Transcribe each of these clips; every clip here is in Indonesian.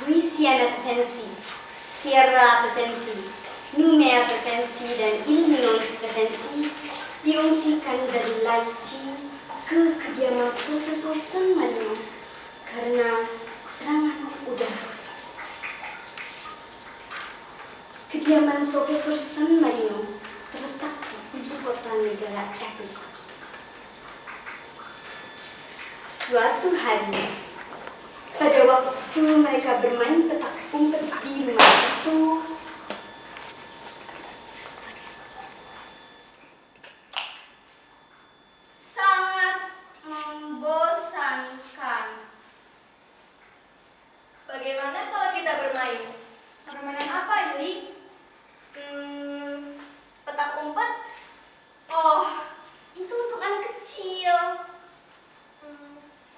Louisiana Preferensi, Sierra Preferensi, Numea Preferensi, dan Illinois Preferensi diungsikan dari Laichi ke kediaman Profesor San Marino karena serangan udara. Kediaman Profesor San Marino terletak di ibu kota negara Apricot. Suatu hari, pada waktu mereka bermain petak umpet di rumah itu, sangat membosankan. Bagaimana kalau kita bermain? Permainan apa, Ili? Petak umpet? Oh, itu untuk anak kecil.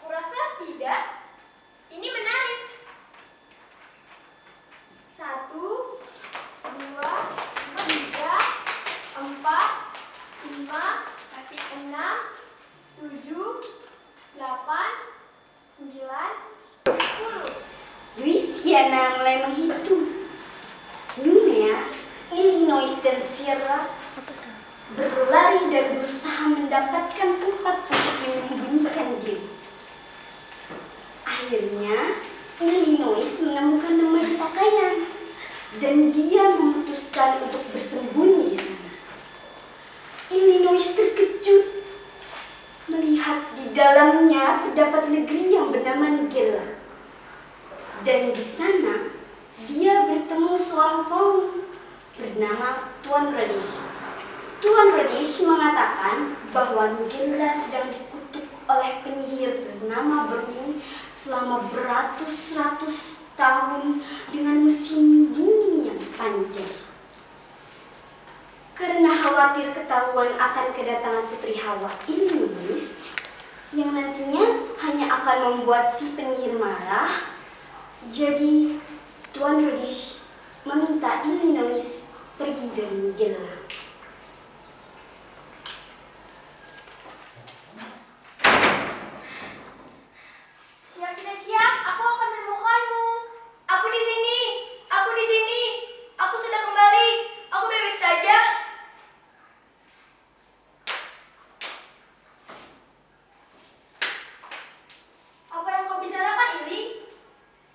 Kurasa tidak. Ini menarik. 1, 2, 3, 4, 5, 6, 7, 8, 9, 10. Louisiana mulai menghitung. Numea, Illinois, dan Sierra berlari dan berusaha mendapatkan tempat untuk menyembunyikan diri. Akhirnya, Illinois menemukan lemari pakaian dan dia memutuskan untuk bersembunyi di sana. Illinois terkejut melihat di dalamnya terdapat negeri yang bernama Nigella. Dan di sana, dia bertemu seorang faun bernama Tuan Radish. Tuan Radish mengatakan bahwa Nigella sedang dikutuk oleh penyihir bernama Berlin selama beratus-ratus tahun dengan musim dingin yang panjang. Karena khawatir ketahuan akan kedatangan Putri Hawa Illinois, yang nantinya hanya akan membuat si penyihir marah, jadi Tuan Radish meminta Illinois pergi dari Nigella. Siap tidak siap, aku akan menemukanmu. Aku di sini. Aku di sini. Aku sudah kembali. Aku baik-baik saja. Apa yang kau bicarakan, Ili?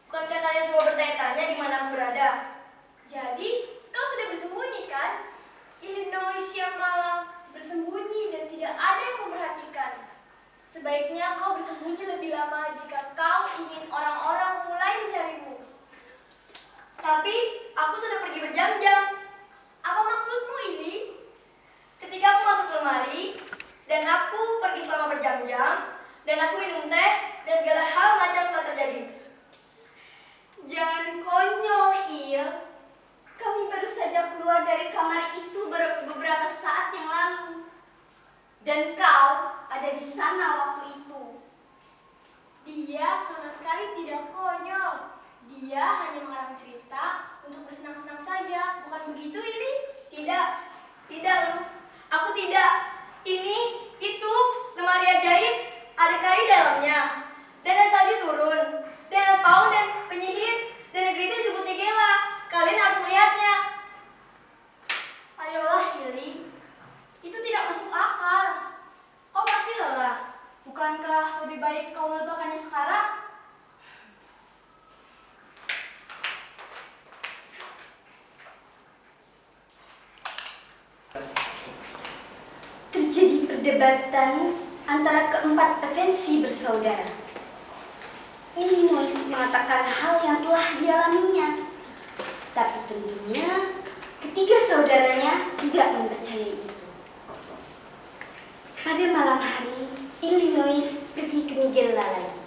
Bukankah kalian semua bertanya-tanya di mana aku berada? Jadi, kau sudah bersembunyi kan? Illinois yang malang bersembunyi dan tidak ada yang memperhatikan. Sebaiknya kau bersembunyi lebih lama jika kau ingin orang-orang mulai mencarimu. Tapi aku sudah pergi berjam-jam. Apa maksudmu, Ili? Ketika aku masuk lemari dan aku pergi selama berjam-jam dan aku minum teh dan segala hal macam telah terjadi. Jangan konyol, Il. Kami baru saja keluar dari kamar itu beberapa saat yang lalu. Dan kau ada di sana waktu itu. Dia sama sekali tidak konyol. Dia hanya mengarang cerita untuk bersenang-senang saja. Bukan begitu, Ili? Tidak, tidak Lu. Aku tidak. Ini, itu, lemari ajaib, ada kayu dalamnya. Dan ada salju turun. Dan ada faun dan penyihir. Dan negeri itu disebut Nigella. Kalian harus melihatnya. Ayolah, Ili. Itu tidak masuk akal. Kau pasti lelah. Bukankah lebih baik kau melupakannya sekarang? Terjadi perdebatan antara keempat Preferensi bersaudara. Illinois mengatakan hal yang telah dialaminya, tapi tentunya ketiga saudaranya tidak mempercayai itu. Pada malam hari, Illinois pergi ke Nigella lagi,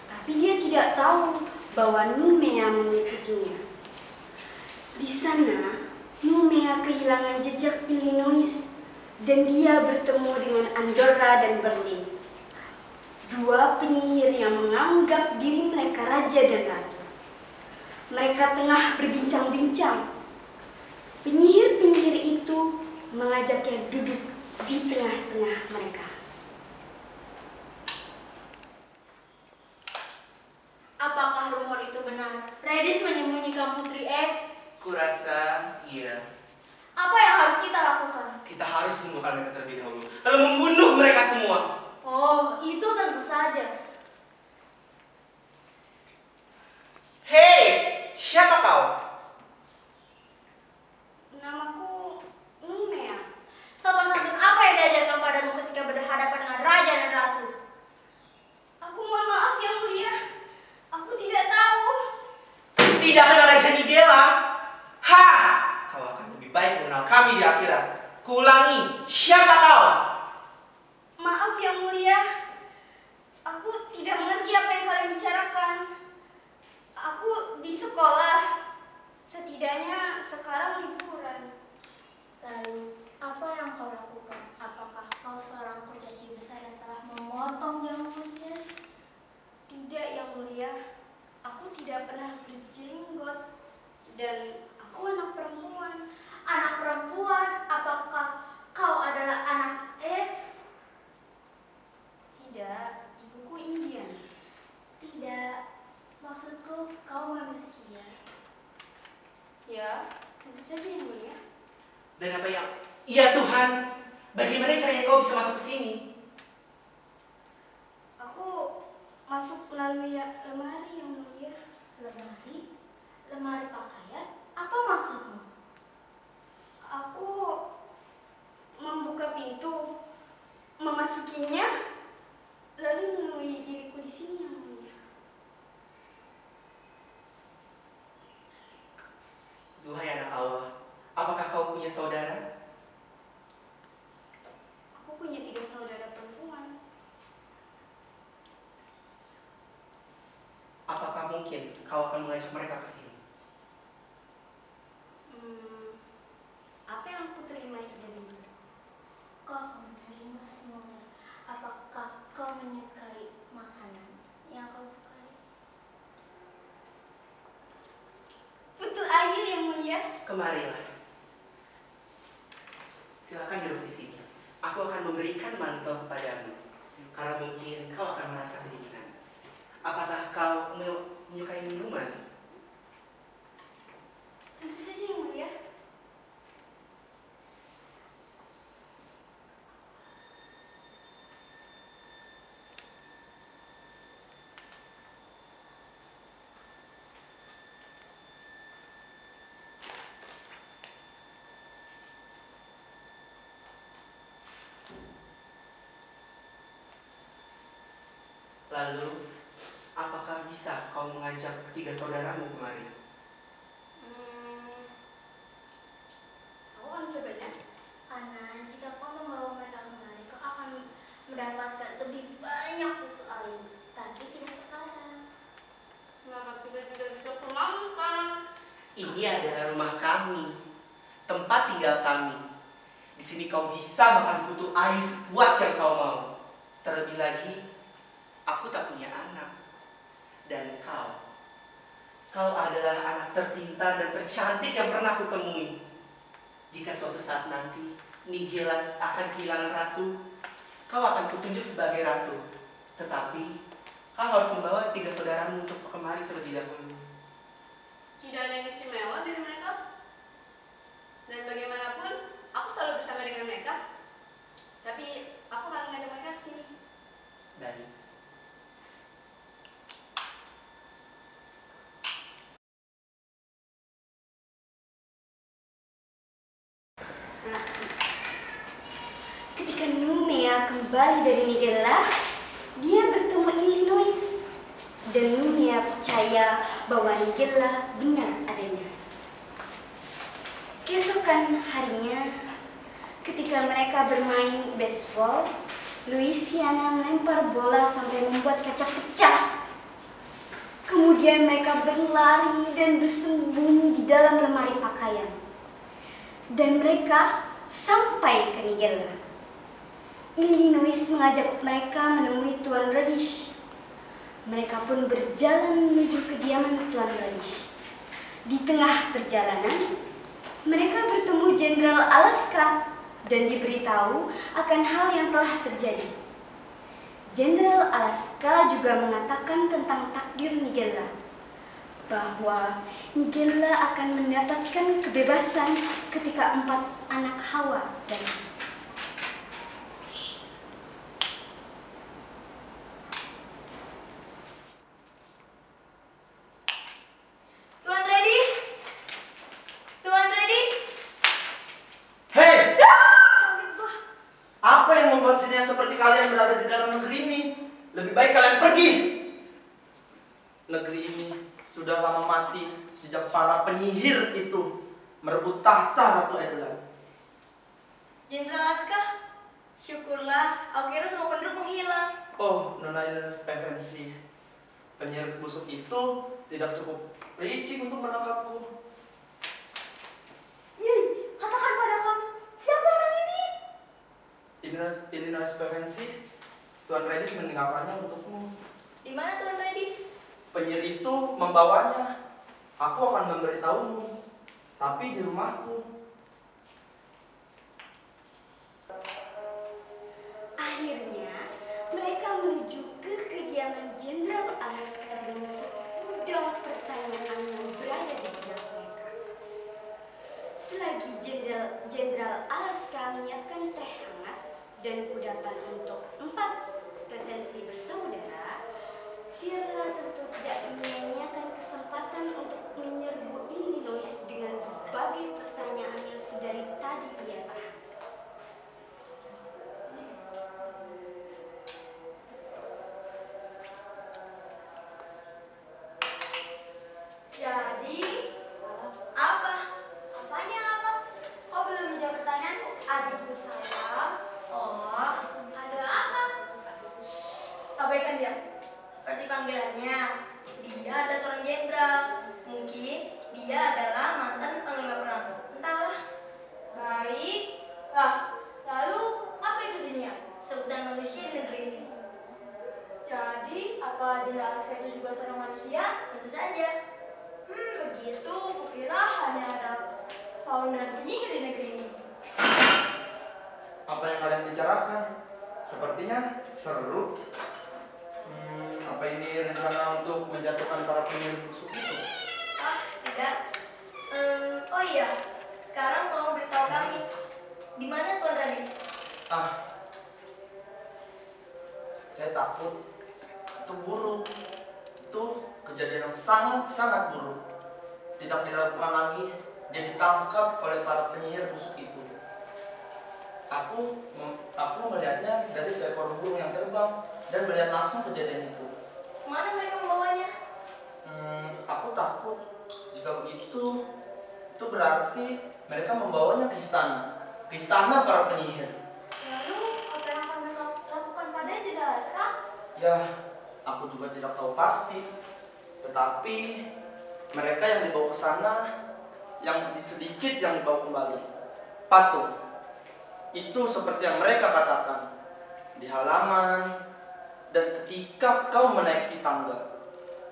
tapi dia tidak tahu bahwa Numea mengikutinya. Di sana, Numea kehilangan jejak Illinois dan dia bertemu dengan Andorra dan Berlin, dua penyihir yang menganggap diri mereka raja dan ratu. Mereka tengah berbincang-bincang. Penyihir-penyihir itu mengajaknya duduk di tengah-tengah mereka. Apakah rumor itu benar? benar. Redis menyembunyikan Putri F. Kurasa iya. Apa yang harus kita lakukan? Kita harus menemukan mereka terlebih dahulu, lalu membunuh mereka semua. Oh, itu tentu saja. Hei, siapa kau? Namaku Numea. Sopan santun apa yang diajarkan padamu ketika berhadapan dengan raja dan ratu? Aku mohon maaf yang mulia. Aku tidak tahu. Tidak kenal Raja Nigella? Ha! Kau akan lebih baik mengenal kami di akhirat. Kuulangi, siapa kau? Maaf yang mulia. Aku tidak mengerti apa yang kalian bicarakan. Aku di sekolah. Setidaknya sekarang liburan. Lalu, apa yang kau lakukan? Apakah kau seorang kurcaci besar yang telah memotong jamurnya? Tidak yang mulia. Aku tidak pernah berjenggot. Dan aku anak perempuan. Anak perempuan, apakah kau adalah anak F? Tidak, ibuku Indian. Tidak, maksudku kau manusia. Ya, tentu saja yang mulia. Dan apa yang... Ya Tuhan, bagaimana caranya kau bisa masuk ke sini? Aku masuk melalui lemari yang mulia. Lemari? Lemari pakaian? Apa maksudmu? Aku membuka pintu, memasukinya, lalu menemui diriku di sini yang mulia. Duhai anak Allah, apakah kau punya saudara? Aku punya 3 saudara perempuan. Apakah mungkin kau akan mengajak mereka ke sini? Apa yang aku terima dari itu? Kau akan menerima semuanya. Apakah kau menyukai makanan yang kau sukai? Putu air yang mulia. Kemarilah. Silakan duduk di sini. Aku akan memberikan mantel kepadamu, karena mungkin kau akan merasa kedinginan. Apakah kau menyukai minuman? Tentu saja yang mulia. Lalu, apakah bisa kau mengajak 3 saudaramu kemari? Aku akan cobanya. Karena jika kau membawa mereka kemari, kau akan mendapatkan lebih banyak putu air. Tapi tidak sekarang. Kenapa kita tidak bisa pulang sekarang? Ini adalah rumah kami, tempat tinggal kami. Di sini kau bisa makan putu air sepuas yang kau mau. Terlebih lagi, aku tak punya anak. Dan kau adalah anak terpintar dan tercantik yang pernah aku temui. Jika suatu saat nanti Nigella akan kehilangan ratu, kau akan kutunjuk sebagai ratu. Tetapi kau harus membawa 3 saudaramu untuk kemari terlebih dahulu. Tidak ada yang istimewa dari mereka. Dan bagaimanapun, aku selalu bersama dengan mereka. Tapi aku akan mengajak mereka ke sini. Baik. Ketika Numea kembali dari Nigella, dia bertemu Illinois. Dan Numea percaya bahwa Nigella benar adanya. Keesokan harinya, ketika mereka bermain baseball, Louisiana melempar bola sampai membuat kaca pecah. Kemudian mereka berlari dan bersembunyi di dalam lemari pakaian. Dan mereka sampai ke Nigella. Illinois mengajak mereka menemui Tuan Radish. Mereka pun berjalan menuju kediaman Tuan Radish. Di tengah perjalanan, mereka bertemu Jenderal Alaska dan diberitahu akan hal yang telah terjadi. Jenderal Alaska juga mengatakan tentang takdir Nigella. bahwa Nigella akan mendapatkan kebebasan ketika 4 anak Hawa dan Tuan Redis! Tuan Redis! Hei! Apa yang membuat sinias seperti kalian berada di dalam negeri ini? Lebih baik kalian pergi. Negeri ini sudah lama mati sejak para penyihir itu merebut tahta Ratu Edelan. Jenderal Aska, syukurlah akhirnya semua penduduk menghilang. Oh, Nona Intervensi. Penyihir busuk itu tidak cukup licik untuk menangkapku. Yei, katakan pada kami, siapa orang ini? Ini Nona Intervensi. Tuan Redis meninggalkannya untukmu. Di mana Tuan Redis? Penyihir itu membawanya. Aku akan memberitahumu, tapi di rumahku. akhirnya mereka menuju ke kediaman Jenderal Alaska dengan segudang pertanyaan yang berada di benak mereka. Selagi Jenderal Alaska menyiapkan teh hangat dan kudapan untuk 4 pretensi bersaudara, Sierra tentu tidak menyia-nyiakan kesempatan untuk menyerbu Illinois dengan berbagai pertanyaan yang sedari tadi ia tahan. Jadi, apa? Apanya apa? Kau belum menjawab pertanyaanku, adikku sayang. Oh, ada apa? Abaikan dia. Seperti panggilannya, dia adalah seorang jenderal. Mungkin dia adalah mantan panglima perang. Entahlah. Baik. Lalu apa itu Zinia? Sebutan manusia di negeri ini. Jadi, apa Jenderal Alaska itu juga seorang manusia? Tentu saja. Begitu. Kukira hanya ada faun dan penyihir di negeri ini. Apa yang kalian bicarakan? Sepertinya seru. Apa ini rencana untuk menjatuhkan para penyihir busuk itu? Tidak. Oh iya. Sekarang tolong beritahu kami, di mana Tuan Redis? Saya takut. Itu buruk. Itu kejadian yang sangat buruk. Tidak dilakukan lagi. Dia ditangkap oleh para penyihir busuk itu. Aku melihatnya dari seekor burung yang terbang dan melihat langsung kejadian itu. Kemana mereka membawanya? Aku takut jika begitu, itu berarti mereka membawanya ke istana para penyihir. Lalu, apa yang akan mereka lakukan padanya, Jenderal Alaska? Ya, aku juga tidak tahu pasti. Tetapi mereka yang dibawa ke sana, yang sedikit yang dibawa kembali. Patung. Itu seperti yang mereka katakan. Di halaman, dan ketika kau menaiki tangga,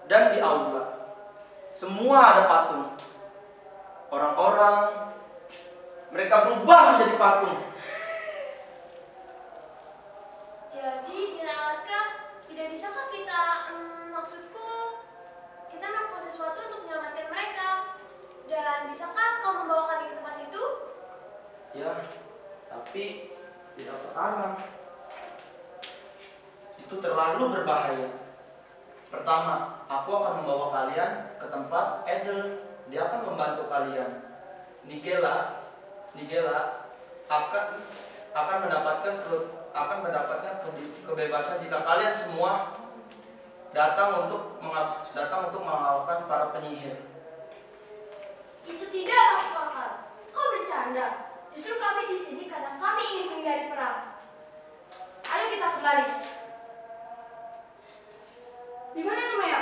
dan di aula, semua ada patung. Orang-orang, mereka berubah menjadi patung. Jadi, Jenderal Alaska, tidak bisakah kita, maksudku, kita melakukan sesuatu untuk menyelamatkan mereka? Dan bisakah kau membawa kami ke tempat itu? Ya, tapi tidak sekarang. Itu terlalu berbahaya. Pertama, aku akan membawa kalian ke tempat Edel. Dia akan membantu kalian. Nigella akan mendapatkan kebebasan jika kalian semua datang untuk mengalahkan para penyihir. Itu tidak masuk akal. Kau bercanda. Justru kami di sini karena kami ingin menghindari perang. Ayo kita kembali. Di mana Numea?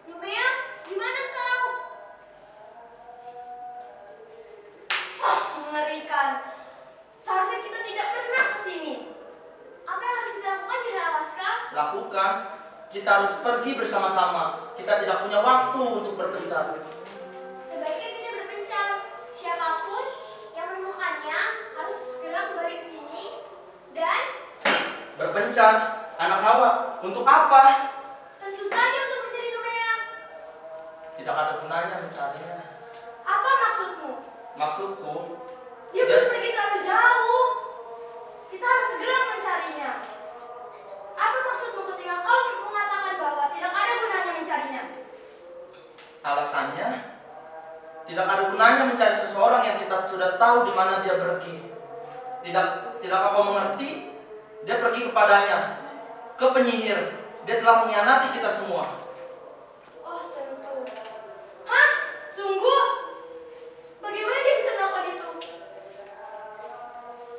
Numea, di mana kau? Mengerikan. Seharusnya kita tidak pernah ke sini. Apa yang harus kita lakukan, Jenderal Alaska? Lakukan. Kita harus pergi bersama-sama. Kita tidak punya waktu untuk berpencar. Sebaiknya kita berpencar. Siapapun yang menemukannya harus segera kembali ke sini dan Berpencar? Anak Hawa, untuk apa? tentu saja untuk mencari Numea. Tidak ada gunanya mencarinya. Apa maksudmu? Maksudku, Dia belum pergi terlalu jauh. Kita harus segera mencarinya. Apa maksudmu ketika kau mengatakan bahwa tidak ada gunanya mencarinya? alasannya tidak ada gunanya mencari seseorang yang kita sudah tahu di mana dia pergi. Tidakkah kau mengerti? Dia pergi kepadanya, ke penyihir. Dia telah mengkhianati kita semua. Oh, tentu. Hah? Sungguh? Bagaimana dia bisa melakukan itu?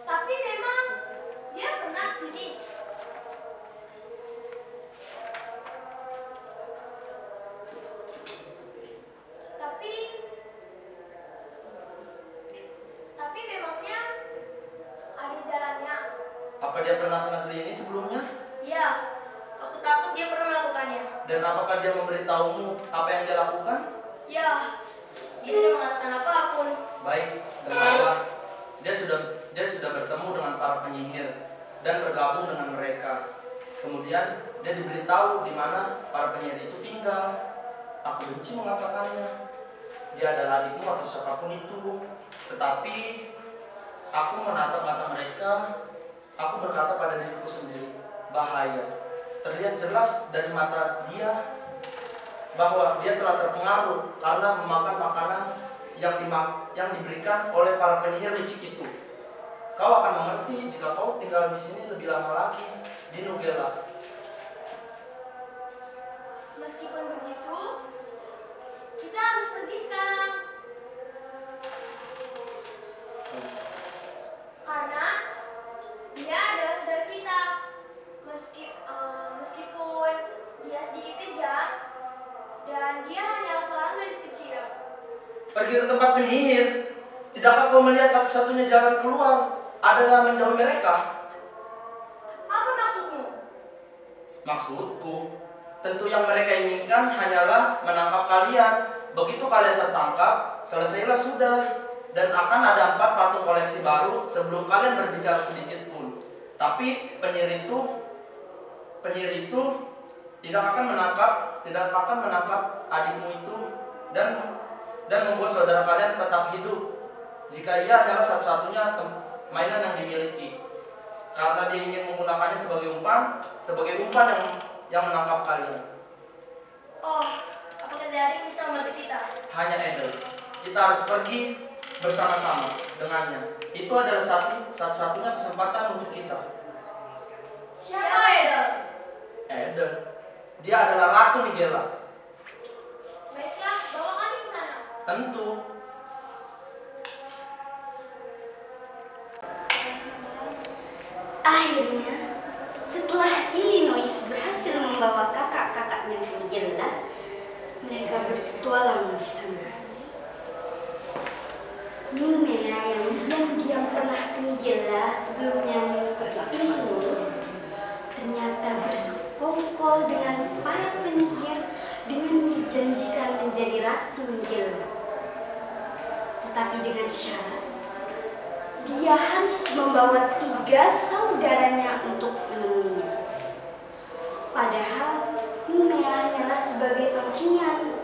Tapi memang dia pernah sini. Tapi memangnya ada jalannya. Apa dia pernah ke negeri ini sebelumnya? Iya, aku takut dia pernah melakukannya. Dan apakah dia memberitahumu apa yang dia lakukan? Ya, dia tidak mengatakan apapun. Baik, dengarlah. Dia sudah bertemu dengan para penyihir dan bergabung dengan mereka. Kemudian dia diberitahu di mana para penyihir itu tinggal. Aku benci mengatakannya. Dia adalah adikmu atau siapapun itu. Tetapi aku menatap mata mereka. Aku berkata pada diriku sendiri, bahaya. Terlihat jelas dari mata dia bahwa dia telah terpengaruh karena memakan makanan yang diberikan oleh para penyihir licik itu. Kau akan mengerti jika kau tinggal di sini lebih lama lagi di Nugela. Meskipun begitu, kita harus pergi sekarang. Karena dia adalah saudara kita. Meskipun dia sedikit kejam dan dia hanyalah seorang gadis kecil. Pergi ke tempat penyihir. Tidakkah kau melihat satu-satunya jalan keluar adalah menjauhi mereka? Apa maksudmu? Maksudku, tentu yang mereka inginkan hanyalah menangkap kalian. Begitu kalian tertangkap, selesailah sudah. Dan akan ada 4 patung koleksi baru sebelum kalian berbicara sedikit pun. Tapi penyihir itu tidak akan menangkap adikmu itu dan membuat saudara kalian tetap hidup jika ia adalah satu-satunya mainan yang dimiliki. Karena dia ingin menggunakannya sebagai umpan yang menangkap kalian. Oh, apakah Daring bisa membantu kita? Hanya Edel. Kita harus pergi bersama-sama dengannya. Itu adalah satu-satunya kesempatan untuk kita. Siapa Edel? Edel. Dia adalah Ratu Nigella. Baiklah, bawa kami ke sana. Tentu. Akhirnya, setelah Illinois berhasil membawa kakak-kakaknya ke Nigella, mereka bertualang di sana. Numea yang diam-diam pernah ke Nigella sebelumnya mengikuti Illinois, ternyata bersekongkol dengan para penyihir dengan dijanjikan menjadi Ratu Nigella. Tetapi dengan syarat, dia harus membawa 3 saudaranya untuk menemuinya. Padahal Numea hanyalah sebagai pancingan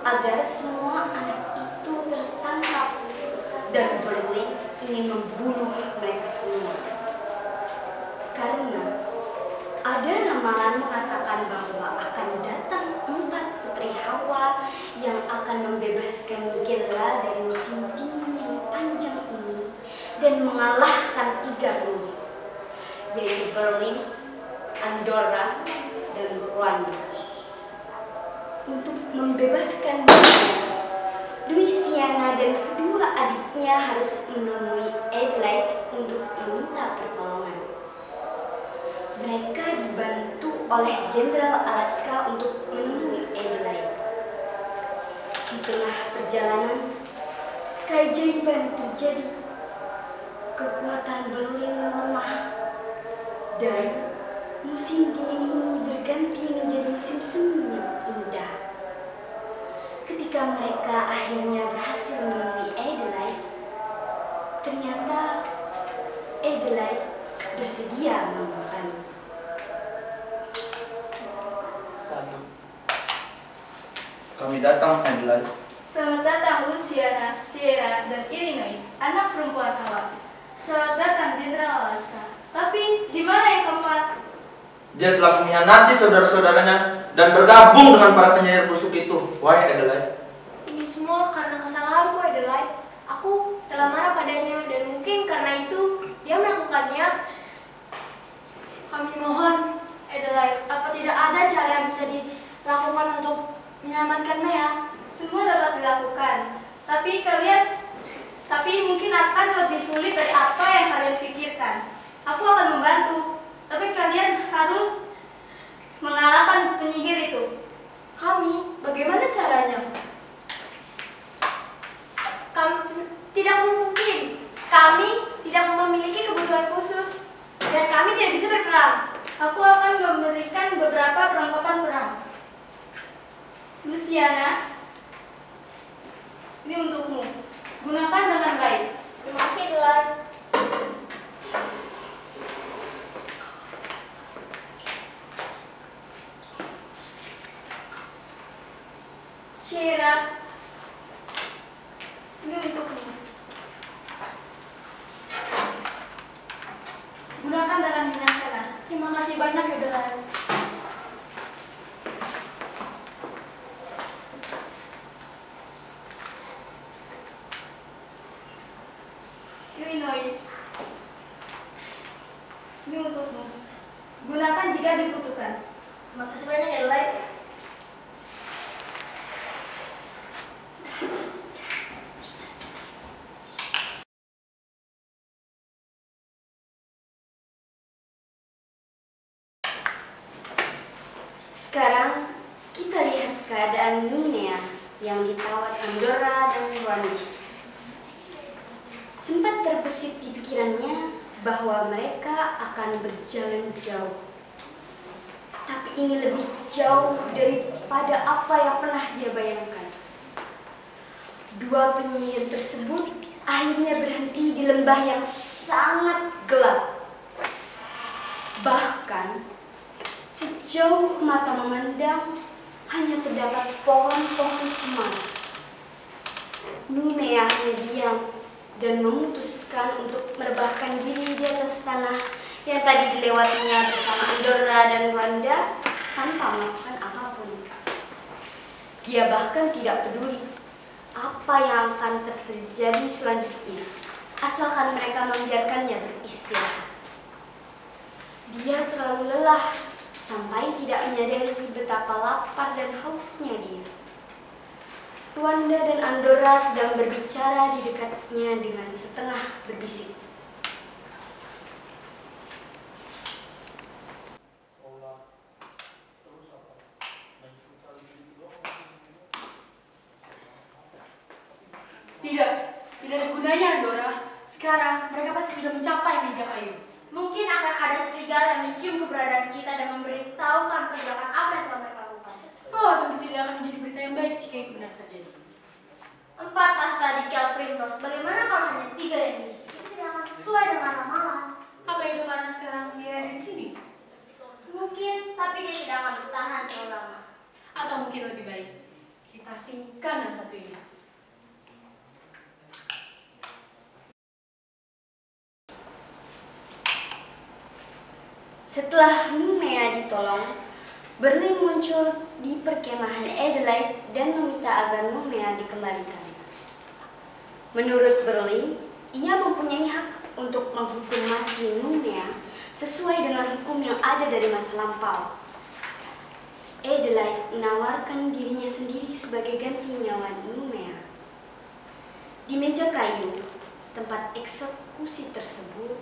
agar semua anak itu tertangkap dan Berlin ingin membunuh mereka semua. Karena ada ramalan mengatakan bahwa akan datang 4 putri Hawa yang akan membebaskan Nigella dari musim dingin yang panjang ini dan mengalahkan 3 penyihir, yaitu Berlin, Andorra, dan Rwanda. Untuk membebaskan Nigella, Louisiana dan kedua adiknya harus menemui Adelaide untuk meminta pertolongan. Mereka dibantu oleh Jenderal Alaska untuk menemui Adelaide. Di tengah perjalanan, keajaiban terjadi. Kekuatan Berlin lemah dan musim dingin ini berganti menjadi musim semi yang indah. Ketika mereka akhirnya berhasil menemui Adelaide, ternyata Adelaide bersedia membantu. Kami datang, Adelaide. Selamat datang Luciana, Sierra, dan Illinois, anak perempuan Hawa. Selamat datang Jenderal Alaska. Tapi di mana yang keempat? Dia telah mengkhianati saudara-saudaranya dan bergabung dengan para penyihir busuk itu. Wahai Adelaide. Ini semua karena kesalahanku, Adelaide. Aku telah marah padanya dan mungkin karena itu dia melakukannya. Kami mohon, Adelaide, apa tidak ada cara yang bisa dilakukan untuk menyelamatkan Mea? Semua dapat dilakukan. Tapi mungkin akan lebih sulit dari apa yang kalian pikirkan. Aku akan membantu. Tapi kalian harus mengalahkan penyihir itu. Kami, bagaimana caranya? Tidak mungkin. Kami tidak memiliki kebutuhan khusus dan kami tidak bisa berperang. Aku akan memberikan beberapa perlengkapan perang. Luciana, ini untukmu. Gunakan dengan baik. Terima kasih, Adelaide. Sierra, ini untukmu. Gunakan dengan bijaksana. Terima kasih banyak, Adelaide. Illinois, ini untukmu. Gunakan jika dibutuhkan. Terima kasih banyak, Adelaide. Sekarang kita lihat keadaan Numea yang ditawar Andorra dan Rwanda. Sempat terbesit di pikirannya bahwa mereka akan berjalan jauh. Tapi ini lebih jauh daripada apa yang pernah dia bayangkan. Dua penyihir tersebut akhirnya berhenti di lembah yang sangat gelap. Bahkan sejauh mata memandang hanya terdapat pohon-pohon cemara. Numea hanya diam dan memutuskan untuk merebahkan diri di atas tanah yang tadi dilewatinya bersama Andorra dan Rwanda tanpa melakukan apapun. Dia bahkan tidak peduli apa yang akan terjadi selanjutnya, asalkan mereka membiarkannya beristirahat. Dia terlalu lelah sampai tidak menyadari betapa lapar dan hausnya dia. Rwanda dan Andorra sedang berbicara di dekatnya dengan setengah berbisik. Tidak ada gunanya, Andorra. Sekarang mereka pasti sudah mencapai meja kayu. Mungkin akan ada serigala yang mencium keberadaan kita dan memberitahukan pergerakan apa yang telah mereka lakukan. Oh, tentu tidak akan menjadi berita yang baik jika itu benar terjadi. 4 tahta di Kel Primrose, bagaimana kalau hanya 3 yang diisi? Itu tidak akan sesuai dengan ramalan. Apa itu karena sekarang dia ada di sini? Mungkin, tapi dia tidak akan bertahan terlalu lama. Atau mungkin lebih baik kita singkirkan yang satu ini. Setelah Numea ditolong, Berlin muncul di perkemahan Adelaide dan meminta agar Numea dikembalikan. Menurut Berlin, ia mempunyai hak untuk menghukum mati Numea sesuai dengan hukum yang ada dari masa lampau. Adelaide menawarkan dirinya sendiri sebagai ganti nyawa Numea. Di meja kayu, tempat eksekusi tersebut,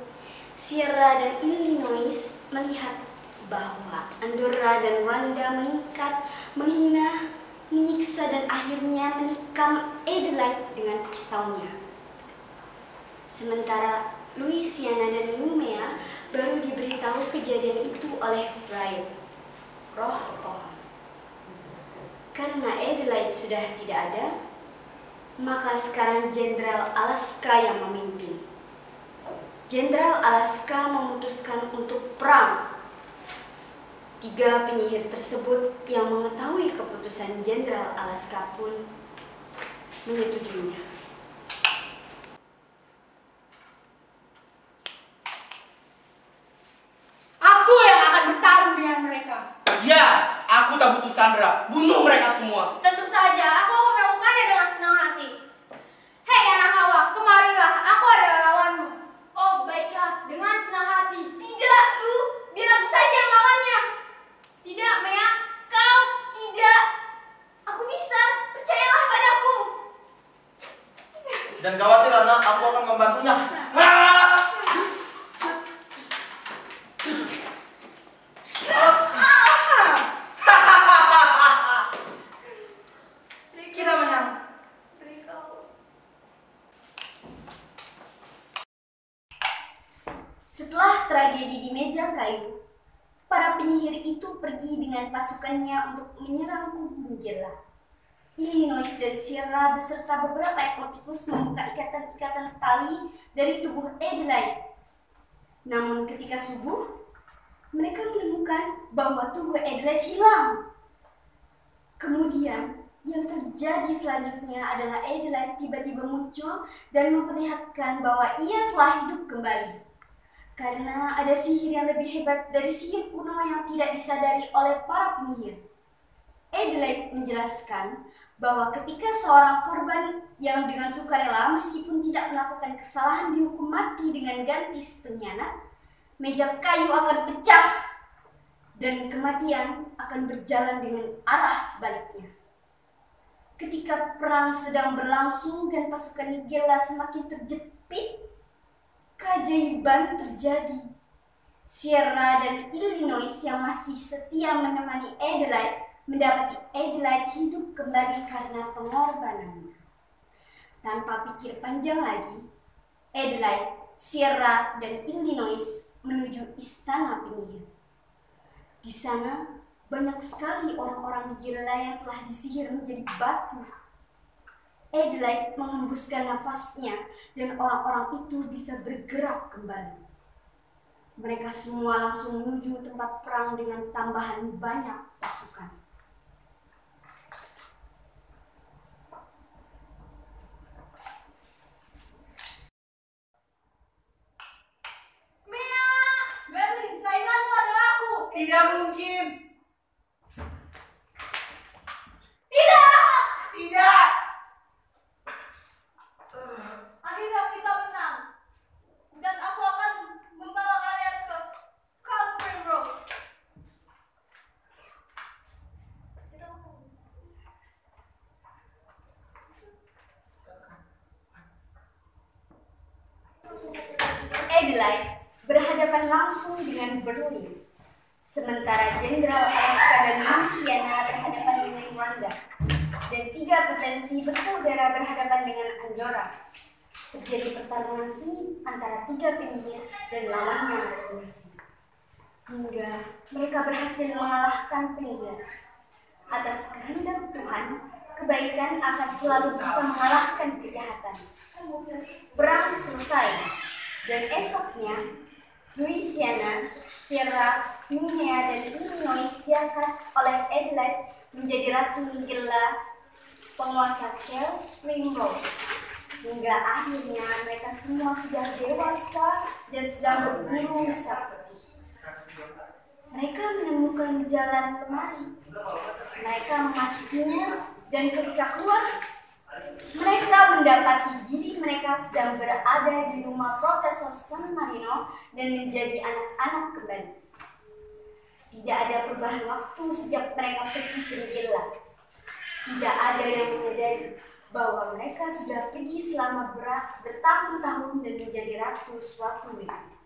Sierra dan Illinois melihat bahwa Andorra dan Rwanda mengikat, menghina, menyiksa dan akhirnya menikam Adelaide dengan pisaunya. Sementara Louisiana dan Numea baru diberitahu kejadian itu oleh Bright, roh pohon. Karena Adelaide sudah tidak ada, maka sekarang Jenderal Alaska yang memimpin. Jenderal Alaska memutuskan untuk perang. Tiga penyihir tersebut yang mengetahui keputusan Jenderal Alaska pun menyetujuinya. Aku yang akan bertarung dengan mereka. Ya, aku tak butuh Sandra. Bunuh mereka semua. Tentu saja, aku akan melakukannya dengan senang hati. Hei anak Hawa, kemarilah, aku adalah lawanmu. Oh baiklah, dengan senang hati. Tidak, Lu, biar aku saja yang lawannya. Tidak, Mea, kau tidak. Aku bisa, percayalah padaku. Jangan khawatir anak, aku akan membantunya. Kita menang. Setelah tragedi di meja kayu, para penyihir itu pergi dengan pasukannya untuk menyerang kubu Nigella. Illinois dan Sierra beserta beberapa ekor tikus membuka ikatan-ikatan tali dari tubuh Adelaide. Namun ketika subuh, mereka menemukan bahwa tubuh Adelaide hilang. Kemudian, yang terjadi selanjutnya adalah Adelaide tiba-tiba muncul dan memperlihatkan bahwa ia telah hidup kembali. Karena ada sihir yang lebih hebat dari sihir kuno yang tidak disadari oleh para penyihir. Adelaide menjelaskan bahwa ketika seorang korban yang dengan sukarela meskipun tidak melakukan kesalahan dihukum mati dengan ganti pengkhianat, meja kayu akan pecah dan kematian akan berjalan dengan arah sebaliknya. Ketika perang sedang berlangsung dan pasukan Nigella semakin terjepit, keajaiban terjadi. Sierra dan Illinois yang masih setia menemani Adelaide mendapati Adelaide hidup kembali karena pengorbanannya. Tanpa pikir panjang lagi, Adelaide, Sierra, dan Illinois menuju istana penyihir. Di sana banyak sekali orang-orang Nigella yang telah disihir menjadi batu. Adelaide menghembuskan nafasnya dan orang-orang itu bisa bergerak kembali. Mereka semua langsung menuju tempat perang dengan tambahan banyak pasukan. Mea, Berlin, sainganmu adalah aku. Tidak mungkin. Tidak. Akhirnya kita menang. Dan aku akan membawa kalian ke Calvary Rose. Adelaide berhadapan langsung dengan Berlin, sementara Jenderal Alaska dan Louisiana berhadapan dengan Rwanda, dan tiga provinsi bersaudara berhadapan dengan Andorra. Terjadi pertarungan sengit antara tiga penyihir dan lawannya masing-masing, hingga mereka berhasil mengalahkan penyihir. Atas kehendak Tuhan, kebaikan akan selalu bisa mengalahkan kejahatan. Perang selesai, dan esoknya Louisiana, Sierra, Nunea, dan Illinois diangkat oleh Adelaide menjadi Ratu Nigella, penguasa Calvary Rose. Hingga akhirnya mereka semua sudah dewasa dan sedang berburu sapi. Mereka menemukan jalan lemari. Mereka memasukinya dan ketika keluar, mereka mendapati diri mereka sedang berada di rumah Profesor San Marino dan menjadi anak-anak kembali. Tidak ada perubahan waktu sejak mereka pergi ke Nigella. Tidak ada yang menyadari bahwa mereka sudah pergi selama bertahun-tahun dan menjadi ratu suatu negeri.